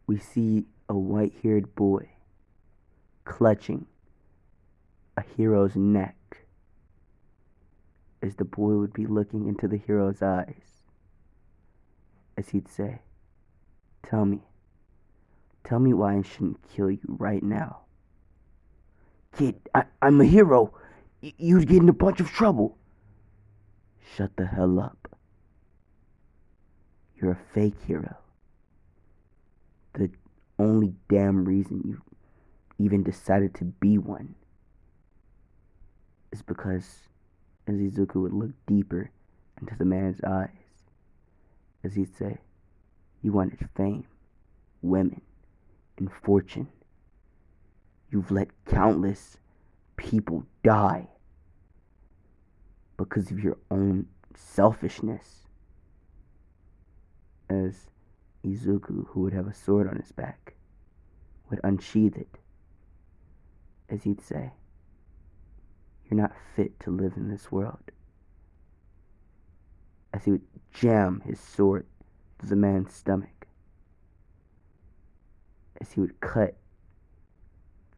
we see a white-haired boy clutching a hero's neck as the boy would be looking into the hero's eyes as he'd say, Tell me, tell me why I shouldn't kill you right now. Kid, I'm a hero. You'd get in a bunch of trouble. Shut the hell up. You're a fake hero. The only damn reason you even decided to be one is because as Izuku would look deeper into the man's eyes, as he'd say, you wanted fame, women, and fortune. You've let countless people die because of your own selfishness. As Izuku, who would have a sword on his back, would unsheath it, as he'd say, You're not fit to live in this world. As he would jam his sword through the man's stomach, as he would cut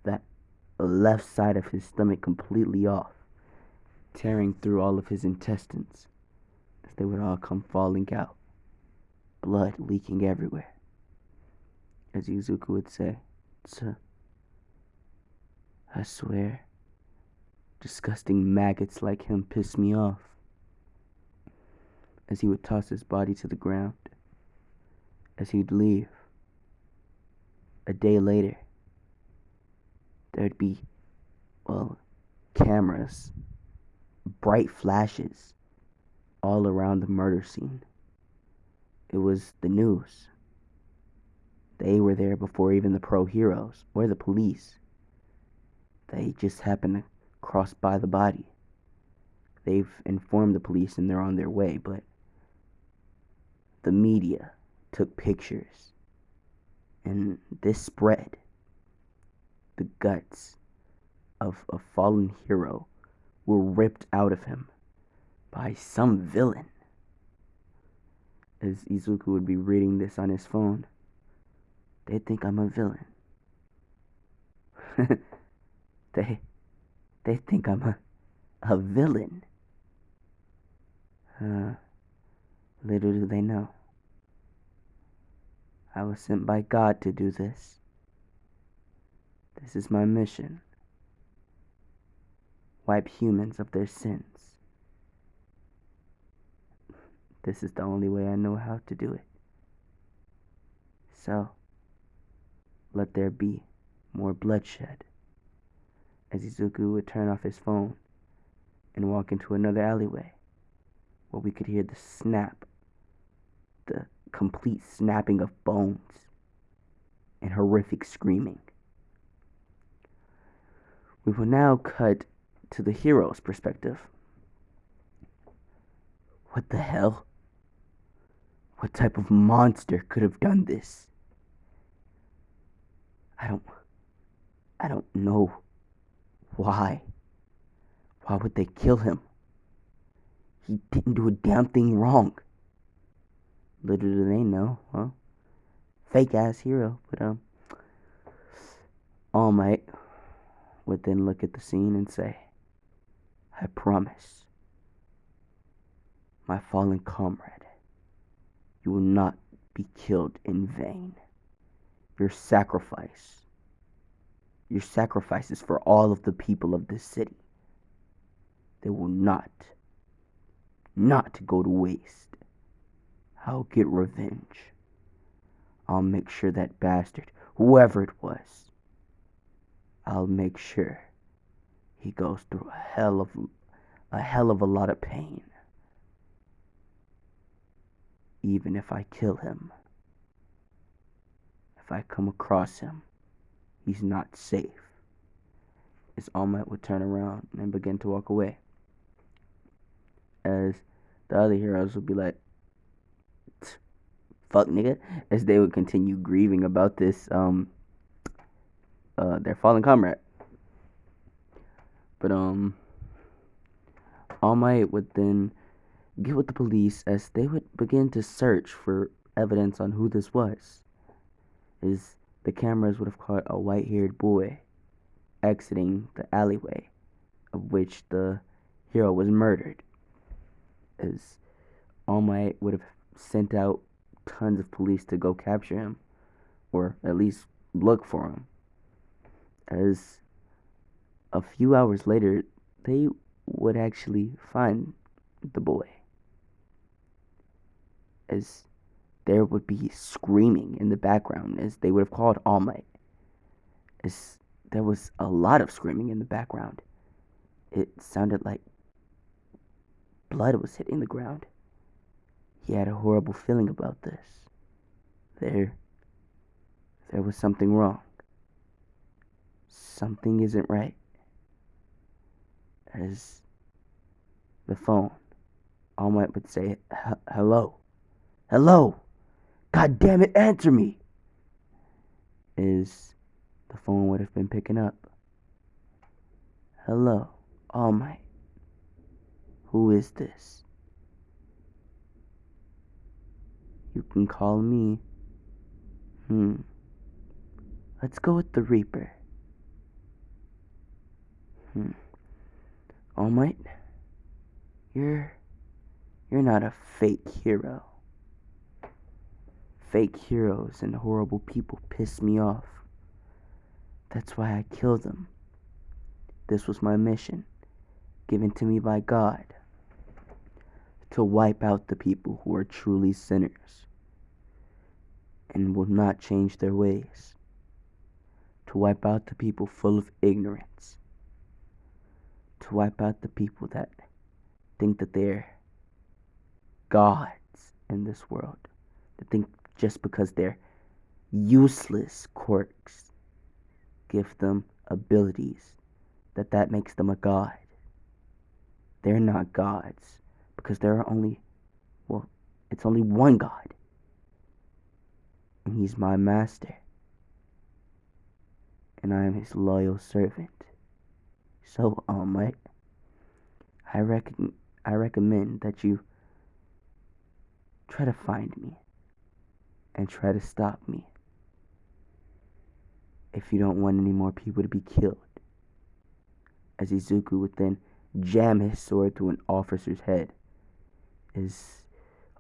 that left side of his stomach completely off, tearing through all of his intestines, as they would all come falling out, blood leaking everywhere. As Izuku would say, I swear, disgusting maggots like him piss me off. As he would toss his body to the ground, as he'd leave, a day later, there'd be, cameras, bright flashes all around the murder scene. It was the news. They were there before even the pro heroes or the police. They just happened to cross by the body. They've informed the police and they're on their way, but the media took pictures, and this spread. The guts of a fallen hero were ripped out of him by some villain. As Izuku would be reading this on his phone, they think I'm a villain. they think I'm a villain. Little do they know. I was sent by God to do this. This is my mission. Wipe humans of their sins. This is the only way I know how to do it. So, let there be more bloodshed. As Izuku would turn off his phone and walk into another alleyway, where we could hear the snap, the complete snapping of bones, and horrific screaming. We will now cut to the hero's perspective. What the hell? What type of monster could have done this? I don't know. Why? Why would they kill him? He didn't do a damn thing wrong. Little do they know, huh? Fake ass hero, but All Might would then look at the scene and say, I promise, my fallen comrade, you will not be killed in vain. Your sacrifices for all of the people of this city, they will not go to waste. I'll get revenge. I'll make sure that bastard, whoever it was, I'll make sure he goes through a hell of a lot of pain. Even if I kill him, if I come across him, he's not safe. As All Might would turn around and begin to walk away. As the other heroes would be like, fuck nigga, as they would continue grieving about this, their fallen comrade. But, All Might would then get with the police as they would begin to search for evidence on who this was. is the cameras would have caught a white-haired boy exiting the alleyway of which the hero was murdered. As All Might would have sent out tons of police to go capture him, or at least look for him. As a few hours later, they would actually find the boy. As there would be screaming in the background, as they would have called All Might. As there was a lot of screaming in the background. It sounded like blood was hitting the ground. He had a horrible feeling about this. There was something wrong. Something isn't right. As the phone, All Might would say, "Hello, hello, God damn it, answer me!" As the phone would have been picking up. "Hello, All Might. Who is this? You can call me. Let's go with the Reaper. All Might, you're not a fake hero. Fake heroes and horrible people piss me off. That's why I killed them. This was my mission, given to me by God, to wipe out the people who are truly sinners and will not change their ways, to wipe out the people full of ignorance, to wipe out the people that think that they're gods in this world, that think just because they're useless quirks give them abilities, that makes them a god. They're not gods, because there are it's only one God, and he's my master, and I am his loyal servant. So, All Might, I recommend that you try to find me and try to stop me if you don't want any more people to be killed." As Izuku would then jam his sword through an officer's head, as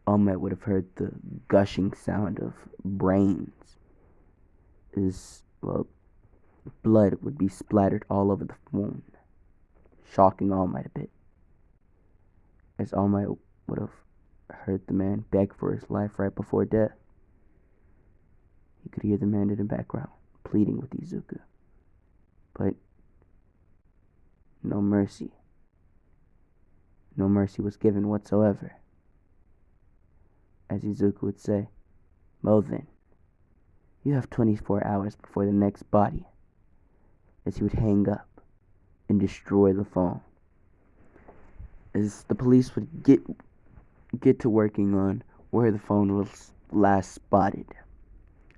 All Might would have heard the gushing sound of brains, as blood would be splattered all over the phone, shocking All Might a bit. As All Might would have heard the man beg for his life right before death. He could hear the man in the background pleading with Izuku. But no mercy. No mercy was given whatsoever. As Izuku would say, "Well then, you have 24 hours before the next body." As he would hang up and destroy the phone. As the police would get to working on where the phone was last spotted.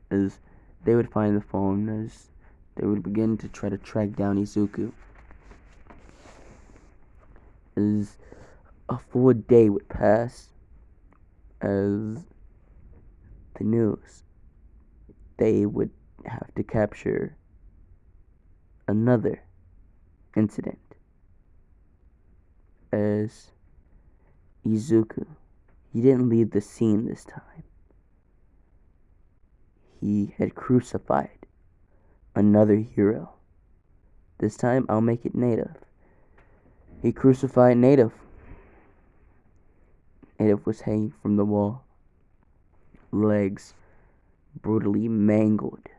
As they would find the phone, as they would begin to try to track down Izuku. As a full day would pass, as the news, they would have to capture another incident. As Izuku, he didn't leave the scene this time. He had crucified another hero. This time, I'll make it Native. He crucified Native. Native was hanging from the wall, legs brutally mangled,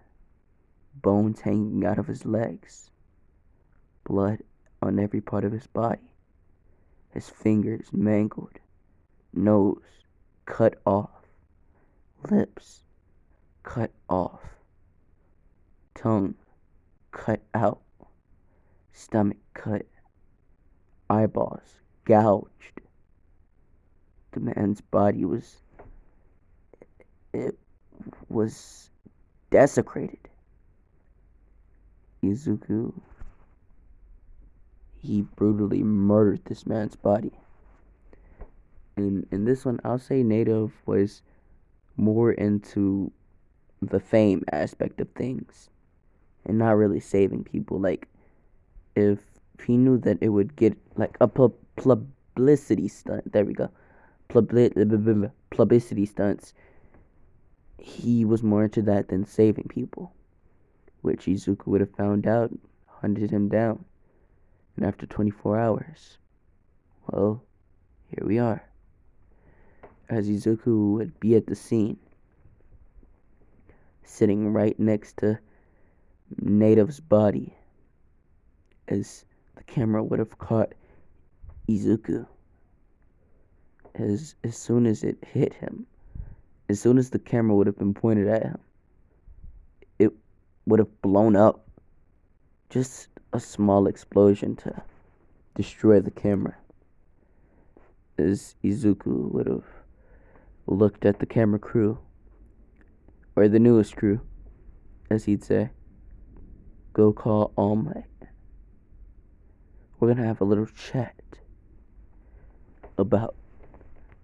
bones hanging out of his legs, blood on every part of his body, his fingers mangled, nose cut off, lips cut off, tongue cut out, stomach cut, eyeballs gouged. The man's body was desecrated. Izuku, he brutally murdered this man's body. And in this one, I'll say Native was more into the fame aspect of things and not really saving people. Like, if he knew that it would get like a publicity stunt, there we go, publicity stunts, he was more into that than saving people, which Izuku would have found out, hunted him down, and after 24 hours, well, here we are. As Izuku would be at the scene, sitting right next to Native's body, as the camera would have caught Izuku. As soon as it hit him, as soon as the camera would have been pointed at him, it would have blown up. Just a small explosion to destroy the camera. As Izuku would have looked at the camera crew, or the newest crew, as he'd say, go call All Might. We're gonna have a little chat about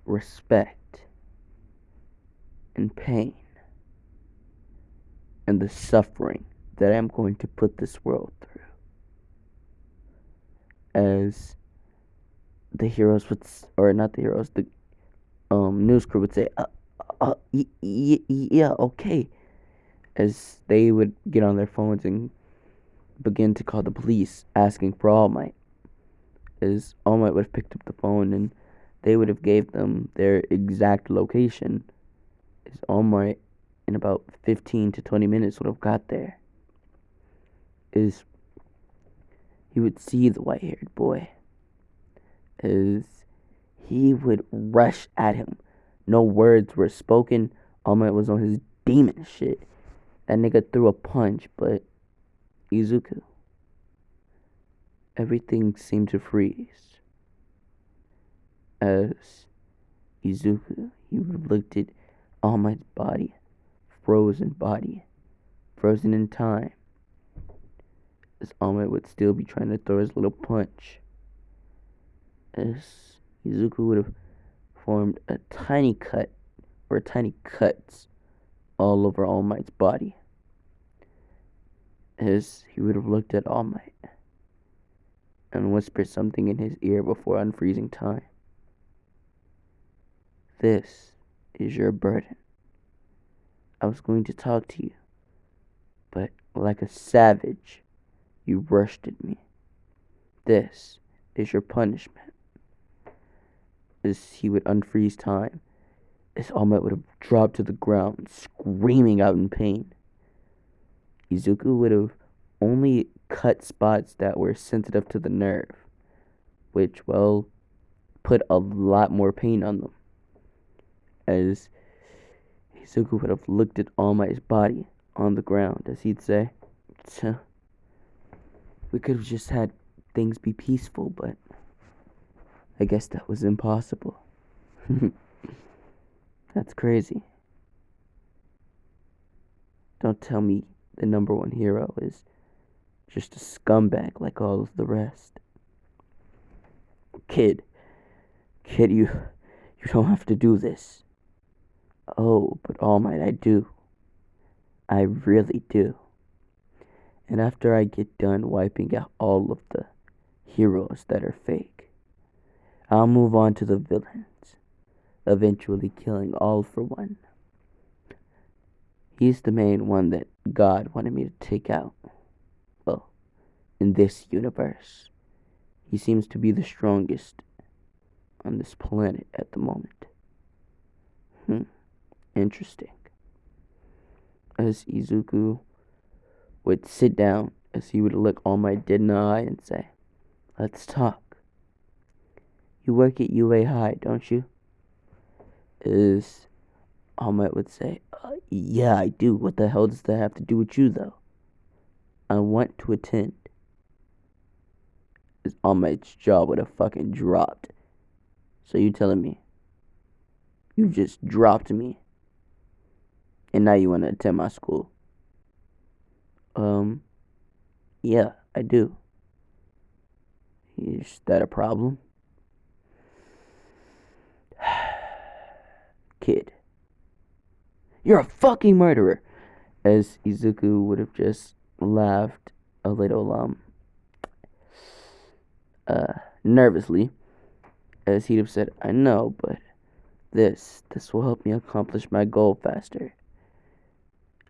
respect and pain and the suffering that I'm going to put this world through. As the heroes would, or not the heroes, the news crew would say, yeah, okay. As they would get on their phones and begin to call the police asking for All Might. As All Might would have picked up the phone and they would have gave them their exact location. As All Might in about 15 to 20 minutes would have got there. Is he would see the white-haired boy. As he would rush at him. No words were spoken. All Might was on his demon shit. That nigga threw a punch, but Izuku, everything seemed to freeze. As Izuku, he would have looked at All Might's body, frozen in time. As All Might would still be trying to throw his little punch. As Izuku would have formed a tiny cut, or tiny cuts, all over All Might's body. As he would have looked at All Might and whispered something in his ear before unfreezing time. This is your burden. I was going to talk to you, but like a savage, you rushed at me. This is your punishment. As he would unfreeze time, as All Might would have dropped to the ground, screaming out in pain. Izuku would have only cut spots that were sensitive to the nerve, which, well, put a lot more pain on them. As Izuku would have looked at All Might's body on the ground, as he'd say, we could have just had things be peaceful, but I guess that was impossible. That's crazy. Don't tell me the number one hero is just a scumbag like all of the rest. Kid, you don't have to do this. Oh, but All Might, I do. I really do. And after I get done wiping out all of the heroes that are fake, I'll move on to the villains, eventually killing all for one. He's the main one that God wanted me to take out. Well, in this universe, he seems to be the strongest on this planet at the moment. Interesting. As Izuku would sit down, as he would look All Might dead in the eye and say, let's talk. You work at UA High, don't you? As All Might would say, yeah, I do. What the hell does that have to do with you, though? I want to attend. As All Might's jaw would have fucking dropped. So you telling me you just dropped me and now you want to attend my school? Yeah, I do. Is that a problem? Kid, you're a fucking murderer. As Izuku would have just laughed a little nervously, as he'd have said, I know, but this will help me accomplish my goal faster.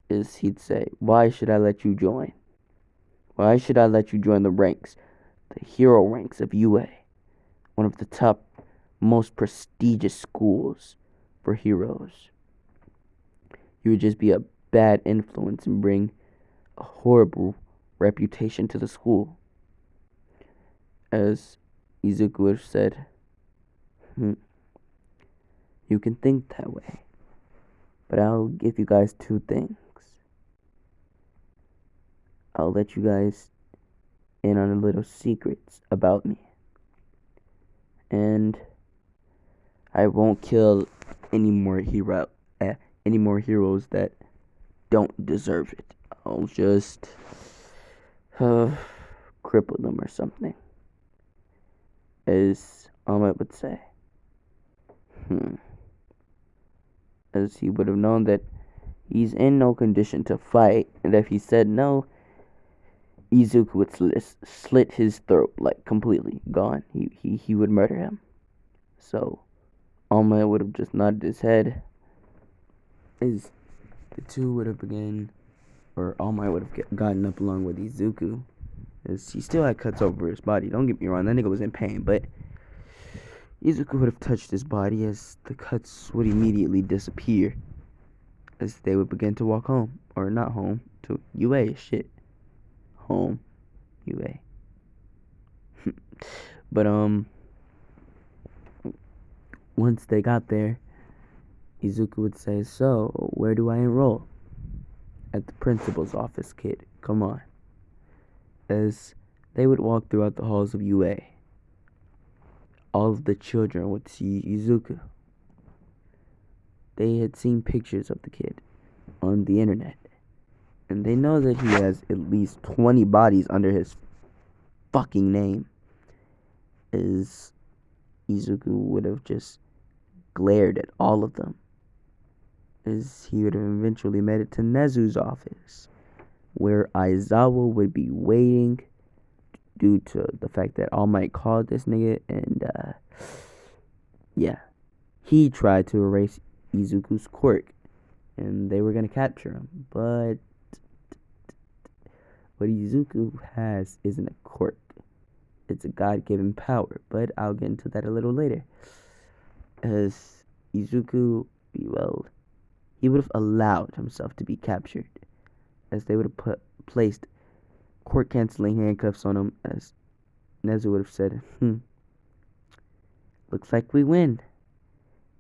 As he'd say, why should I let you join? Why should I let you join the ranks, the hero ranks of UA, one of the top, most prestigious schools for heroes? You would just be a bad influence and bring a horrible reputation to the school. As Izuku would have said, you can think that way, but I'll give you guys two things. I'll let you guys in on a little secrets about me. And I won't kill any more heroes that don't deserve it. I'll just cripple them or something, as Ahmed would say. As he would have known that he's in no condition to fight, and if he said no, Izuku would slit his throat, like completely gone. He would murder him. So Alma would have just nodded his head, as the two would have begun, or Alma would have gotten up along with Izuku, as he still had cuts over his body. Don't get me wrong, that nigga was in pain, but Izuku would have touched his body, as the cuts would immediately disappear, as they would begin to walk home, or not home, to UA. Shit, home, UA. But once they got there, Izuku would say, so, where do I enroll? At the principal's office, kid. Come on. As they would walk throughout the halls of UA, all of the children would see Izuku. They had seen pictures of the kid on the internet, and they know that he has at least 20 bodies under his fucking name. As Izuku would have just glared at all of them, as he would have eventually made it to Nezu's office, where Aizawa would be waiting due to the fact that All Might called this nigga, and yeah, he tried to erase Izuku's quirk, and they were gonna capture him, but what Izuku has isn't a quirk. It's a God-given power, but I'll get into that a little later. As Izuku, well, he would have allowed himself to be captured, as they would have placed quirk-canceling handcuffs on him, as Nezu would have said, looks like we win,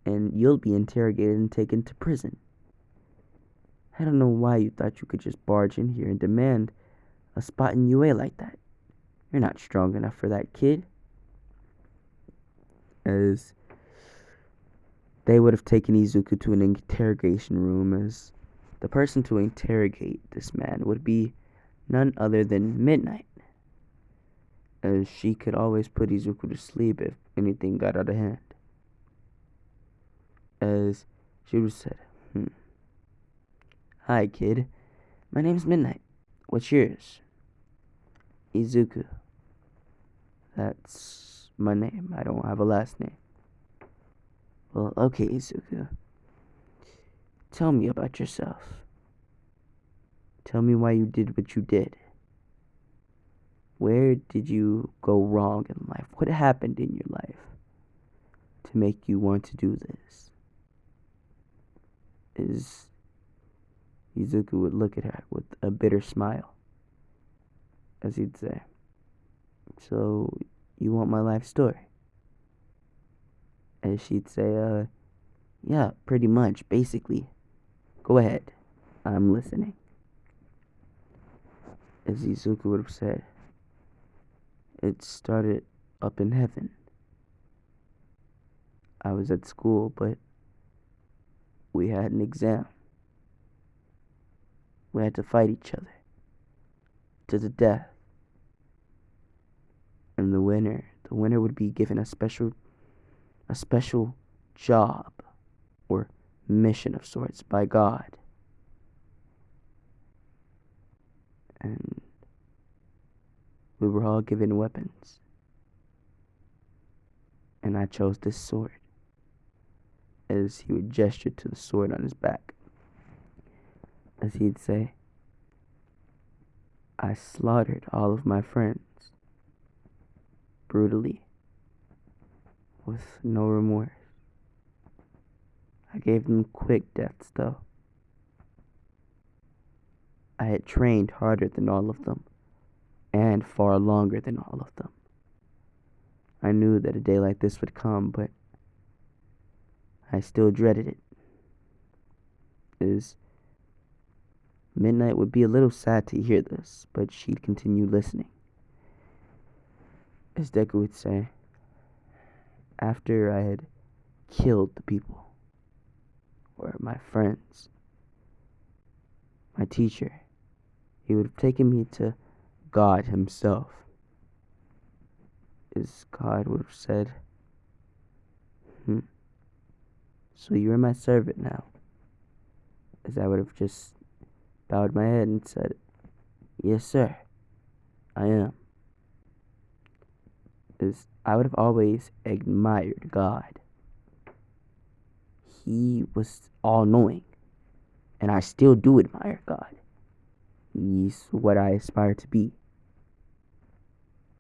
and you'll be interrogated and taken to prison. I don't know why you thought you could just barge in here and demand a spot in UA like that. You're not strong enough for that, kid. As they would have taken Izuku to an interrogation room, as the person to interrogate this man would be none other than Midnight, as she could always put Izuku to sleep if anything got out of hand. As she would have said, Hi, kid. My name's Midnight. What's yours? Izuku. That's my name. I don't have a last name. Well, okay, Izuku. Tell me about yourself. Tell me why you did what you did. Where did you go wrong in life? What happened in your life to make you want to do this? As Izuku would look at her with a bitter smile, as he'd say, so you want my life story? As she'd say, yeah, pretty much, basically. Go ahead, I'm listening. As Izuku would have said, it started up in heaven. I was at school, but we had an exam. We had to fight each other to the death. And the winner would be given a special job or mission of sorts by God. We were all given weapons, and I chose this sword, as he would gesture to the sword on his back. As he'd say, I slaughtered all of my friends, brutally, with no remorse. I gave them quick deaths, though. I had trained harder than all of them, and far longer than all of them. I knew that a day like this would come, but I still dreaded it. As Midnight would be a little sad to hear this, but she'd continue listening. As Deku would say, after I had killed the people, or my friends, my teacher, he would have taken me to God himself. As God would have said, so you're my servant now. As I would have just bowed my head and said, yes, sir, I am. As I would have always admired God. He was all-knowing, and I still do admire God. He's what I aspire to be.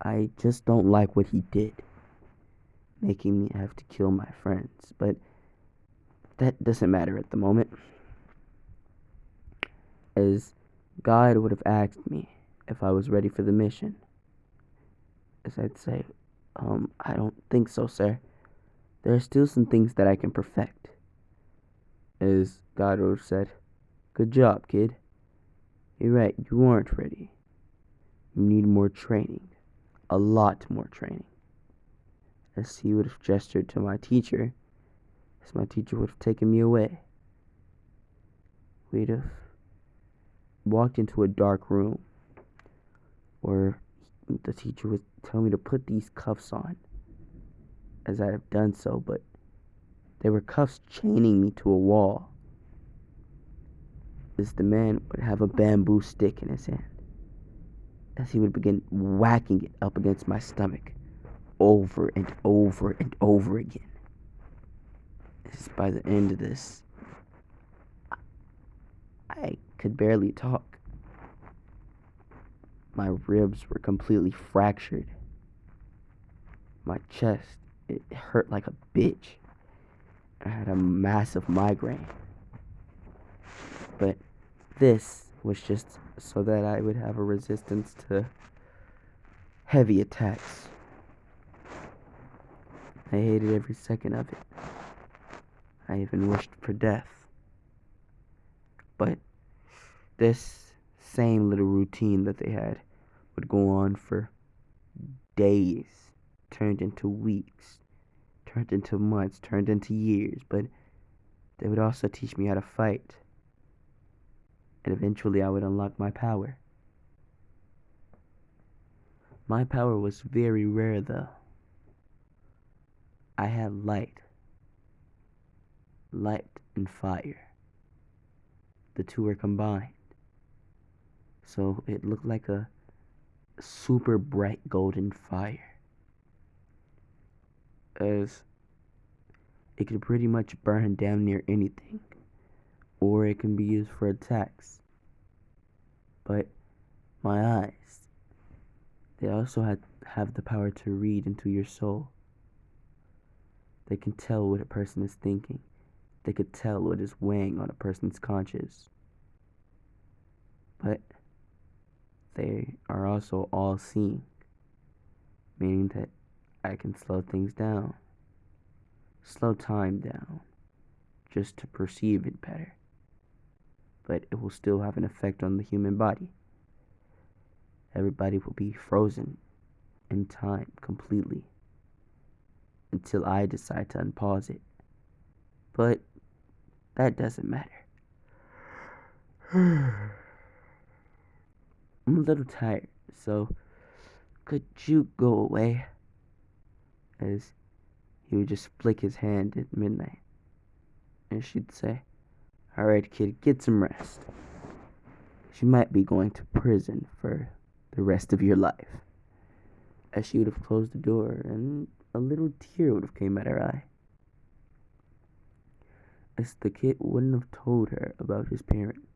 I just don't like what he did, making me have to kill my friends, but that doesn't matter at the moment. As God would have asked me if I was ready for the mission. As I'd say, I don't think so, sir. There are still some things that I can perfect. As God would have said, good job, kid. You're right, you aren't ready. You need more training. A lot more training. As he would have gestured to my teacher, as my teacher would have taken me away. We'd have walked into a dark room where the teacher would tell me to put these cuffs on, as I have done so, but they were cuffs chaining me to a wall. As the man would have a bamboo stick in his hand, as he would begin whacking it up against my stomach over and over and over again. As by the end of this, I could barely talk. My ribs were completely fractured. My chest, it hurt like a bitch. I had a massive migraine. But this was just so that I would have a resistance to heavy attacks. I hated every second of it. I even wished for death. But this same little routine that they had would go on for days, turned into weeks, turned into months, turned into years. But they would also teach me how to fight. And eventually I would unlock my power. My power was very rare, though. I had light and fire. The two were combined. So it looked like a super bright golden fire. As it could pretty much burn damn near anything. Or it can be used for attacks. But my eyes, they also have the power to read into your soul. They can tell what a person is thinking. They could tell what is weighing on a person's conscience. But they are also all-seeing, meaning that I can slow things down, slow time down, just to perceive it better. But it will still have an effect on the human body. Everybody will be frozen in time completely until I decide to unpause it. But that doesn't matter. I'm a little tired, so could you go away? As he would just flick his hand at Midnight. And she'd say, alright, kid, get some rest. You might be going to prison for the rest of your life. as she would have closed the door, and a little tear would have came at her eye, as the kid wouldn't have told her about his parents.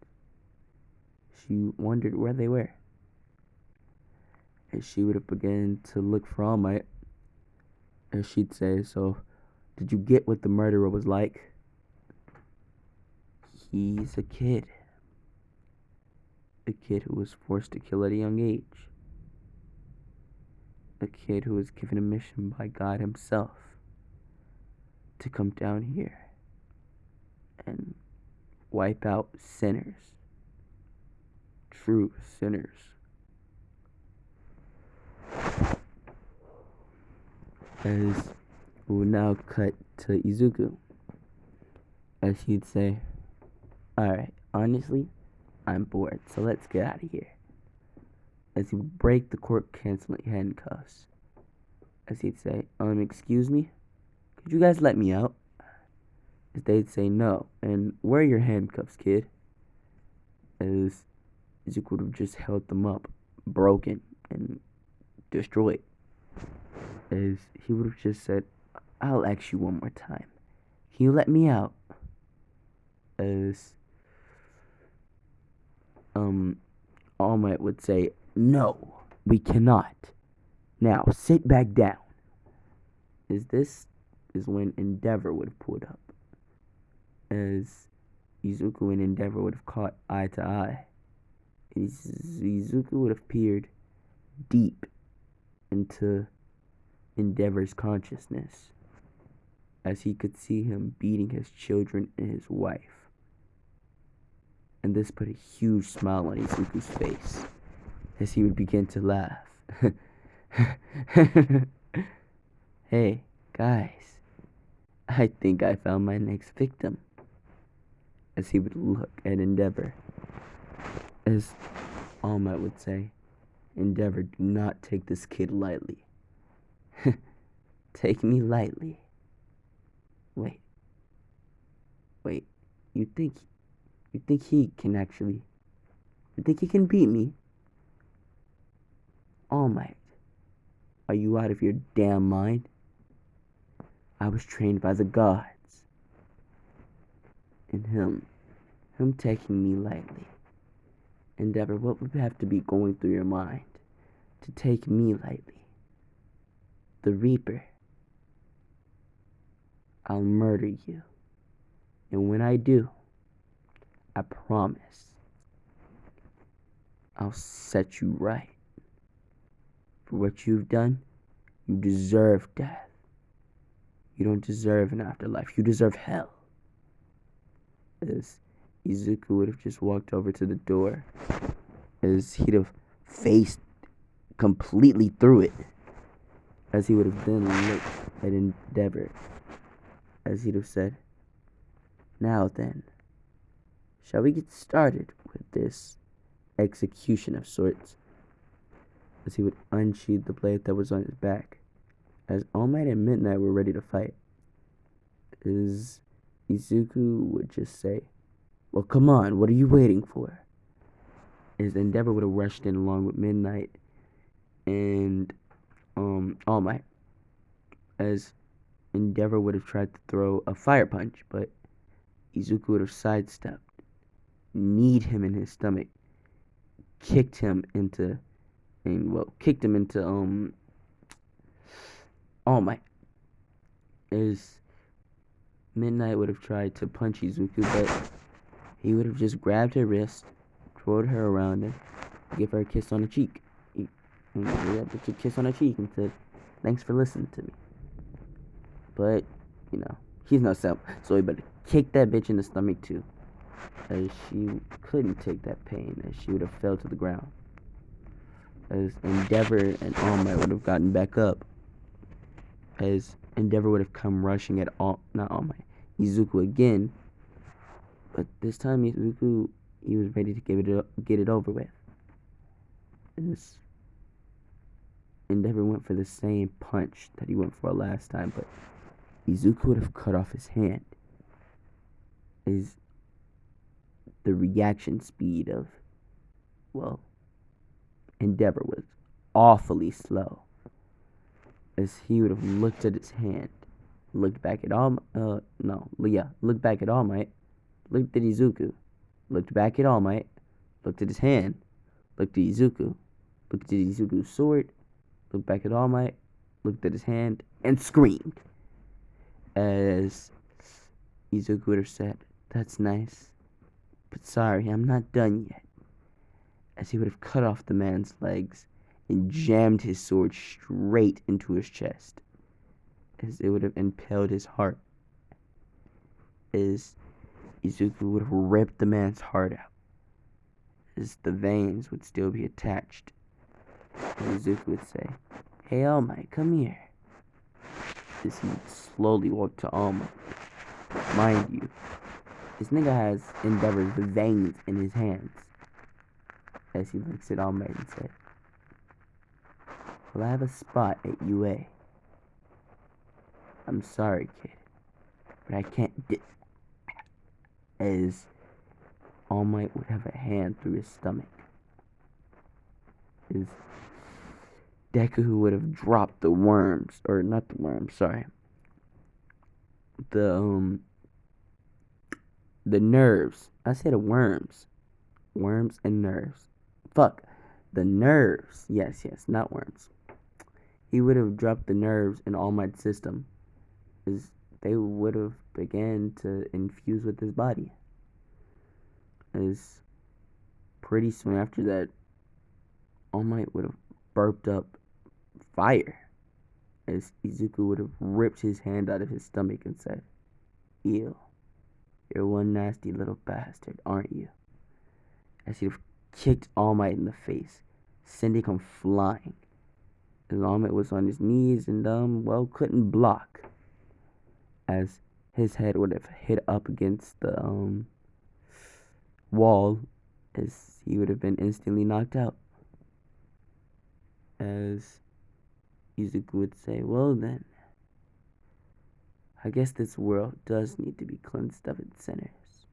She wondered where they were, as she would have begun to look for All Might, as she'd say, "So, did you get what the murderer was like?" "He's a kid who was forced to kill at a young age, a kid who was given a mission by God himself to come down here and wipe out sinners, true sinners." As we will now cut to Izuku, as he'd say, "Alright, honestly, I'm bored, so let's get out of here." As he would break the court-canceling handcuffs, as he'd say, "Excuse me? Could you guys let me out?" As they'd say, "No, and where are your handcuffs, kid?" As Izuku would have just held them up, broken and destroyed. As he would have just said, "I'll ask you one more time. Can you let me out?" As All Might would say, "No, we cannot. Now sit back down." This is when Endeavor would have pulled up, as Izuku and Endeavor would have caught eye to eye. Izuku would have peered deep into Endeavor's consciousness, as he could see him beating his children and his wife. And this put a huge smile on Izuku's face, as he would begin to laugh. "Hey, guys, I think I found my next victim," as he would look at Endeavor. As All Might would say, "Endeavor, do not take this kid lightly." "Take me lightly? Wait, you think he can actually, you think he can beat me? All Might, are you out of your damn mind? I was trained by the gods, and him taking me lightly. Endeavor, what would have to be going through your mind to take me lightly? The Reaper. I'll murder you, and when I do, I promise I'll set you right. For what you've done, you deserve death. You don't deserve an afterlife. You deserve hell." As Izuku would have just walked over to the door, as he'd have faced completely through it, as he would have then looked at Endeavor, as he'd have said, "Now then, shall we get started with this execution of sorts?" As he would unsheathe the blade that was on his back, as All Might and Midnight were ready to fight. As Izuku would just say, "Well, come on, what are you waiting for?" As Endeavor would have rushed in along with Midnight and All Might, as Endeavor would have tried to throw a fire punch, but Izuku would have sidestepped, kneed him in his stomach, kicked him into All Might. As Midnight would have tried to punch Izuku, but he would have just grabbed her wrist, twirled her around, and give her a kiss on the cheek. He gave that bitch a kiss on the cheek and said, "Thanks for listening to me." But, he's no self, so he better kick that bitch in the stomach too, as she couldn't take that pain, as she would have fell to the ground. As Endeavor and All Might would have gotten back up, as Endeavor would have come rushing at Izuku again, but this time Izuku, he was ready to get it over with. As Endeavor went for the same punch that he went for last time, but Izuku would have cut off his hand. As the reaction speed of, Endeavor was awfully slow. as he would have looked at his hand, looked back at looked back at All Might, looked at Izuku, looked back at All Might, looked at his hand, looked at Izuku, looked at Izuku's sword, looked back at All Might, looked at his hand, and screamed. As Izuku would have said, "That's nice, but sorry, I'm not done yet." As he would have cut off the man's legs and jammed his sword straight into his chest, as it would have impaled his heart, as Izuku would have ripped the man's heart out, as the veins would still be attached. And Izuku would say, "Hey, All Might, come here." As he would slowly walk to All Might. Mind you, this nigga has Endeavor's veins in his hands. As he looks at All Might and said, "Well, I have a spot at UA. I'm sorry, kid, but I can't as All Might would have a hand through his stomach. His Deku would have dropped the worms, or not the worms, sorry. The nerves. I said worms. Worms and nerves. Fuck. The nerves. Yes, not worms. He would have dropped the nerves in All Might's system, as they would have began to infuse with his body. As pretty soon after that, All Might would have burped up fire, as Izuku would have ripped his hand out of his stomach and said, "Ew, you're one nasty little bastard, aren't you?" As he'd have kicked All Might in the face, sending him flying. As All Might was on his knees and couldn't block, as his head would have hit up against the wall, as he would have been instantly knocked out. As Izuku would say, "Well then, I guess this world does need to be cleansed of its sinners.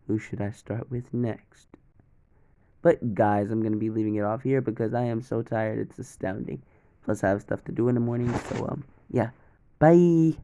Who should I start with next?" But guys, I'm going to be leaving it off here because I am so tired, it's astounding. Plus I have stuff to do in the morning, so yeah. Bye!